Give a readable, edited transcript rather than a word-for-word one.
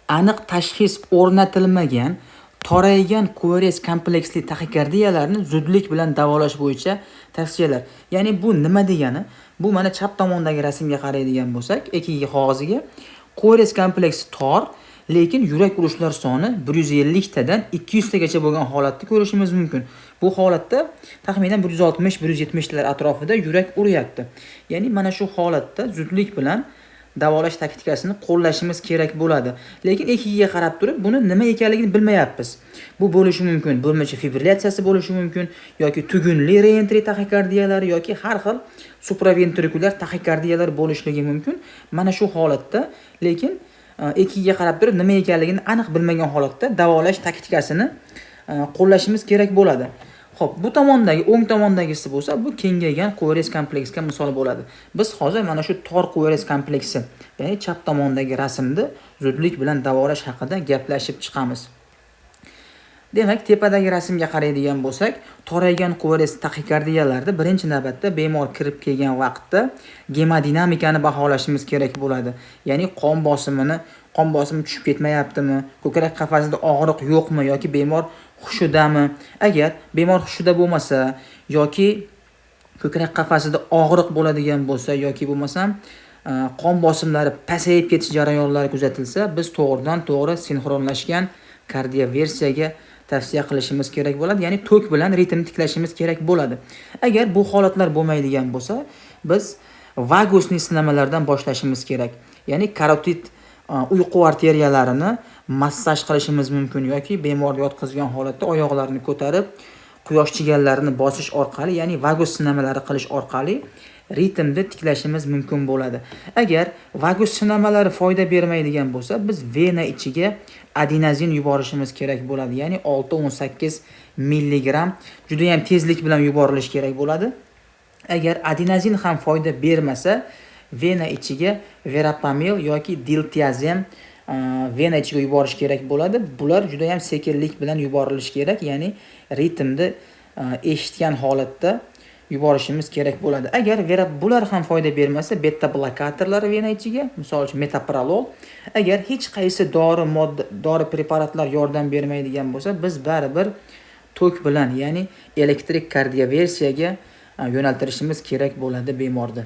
aniq tashxis o'rnatilmagan toraygan QRS kompleksli taxikardiyalarni zudlik bilan davolash bo'yicha tavsiyalar. Ya'ni bu nima degani? Bu mana chap tomondagi rasmga qaraydigan bo'lsak, ekigi qog'oziga QRS kompleksi tor, lekin yurak urishlar soni 150 tadan 200 tagacha bo'lgan holatni ko'rishimiz mumkin. Bu holatda taxminan 160-170 talar atrofida yurak uryapti. Ya'ni mana shu holatda zudlik bilan davolash taktikasini qo'llashimiz kerak bo'ladi. Lekin ekigiga qarab turib, buni nima ekanligini bilmayapmiz. Bu bo'lishi mumkin, bo'lmacha fibrillatsiyasi bo'lishi mumkin, yoki tugunli reentry taxikardiyalari yoki har xil supraventrikulyar taxikardiyalar bo'lishligi mumkin. Mana shu holatda, lekin ekigiga qarab turib nima ekanligini aniq bilmagan holatda davolash taktikasini qo'llashimiz kerak bo'ladi. Xo'p, bu tomondagi, o'ng tomondagisi bo'lsa, bu kengaygan QRS kompleksiga misol bo'ladi. Biz hozir mana shu tor QRS kompleksi, ya'ni chap tomondagi rasmni zudlik bilan davolash haqida gaplashib chiqamiz. Demak, tepadagi rasmga qaraydigan bo'lsak, toraygan QRS taxikardiyalarda birinchi navbatda bemor kirib kelgan vaqtda gemodinamikani baholashimiz kerak bo'ladi. Ya'ni qon bosimi tushib ketmayaptimi, ko'krak qafasida og'riq yo'qmi yoki bemor hushidami? Agar bemor hushida bo'lmasa yoki ko'krak qafasida og'riq bo'ladigan bo'lsa yoki bo'lmasam qon bosimlari pasayib ketish jarayonlari kuzatilsa, biz to'g'ridan-to'g'ri sinxronlashgan kardioversiyaga tavsiya qilishimiz kerak bo'ladi. Ya'ni tok bilan ritm tiklashimiz kerak bo'ladi. Agar bu holatlar bo'lmaydigan bo'lsa, biz vagusli sinamalardan boshlashimiz kerak. Ya'ni karotid uyqu arteriyalarini massaj qilishimiz mumkin yoki bemor yotqizgan holatda oyoqlarini ko'tarib, quyosh chiganlarini bosish orqali, ya'ni vagus sinamalari qilish orqali ritmni tiklashimiz mumkin bo'ladi. Agar vagus sinamalari foyda bermaydigan bo'lsa, biz vena ichiga adenozin yuborishimiz kerak bo'ladi. Ya'ni 6-18 mg juda ham tezlik bilan yuborilishi kerak bo'ladi. Agar adenozin ham foyda bermasa, vena ichiga verapamil yoki diltiazem vena ichiga yuborish kerak bo'ladi. Bular juda ham sekinlik bilan yuborilishi kerak, ya'ni ritmni eshitgan holatda yuborishimiz kerak bo'ladi. Agar bular ham foyda bermasa, beta blokatorlar vena ichiga, misol uchun metoprolol, agar hech qaysi dori preparatlar yordam bermaydigan bo'lsa, biz baribir tok bilan, ya'ni elektrik kardioversiyaga yo'naltirishimiz kerak bo'ladi bemorni.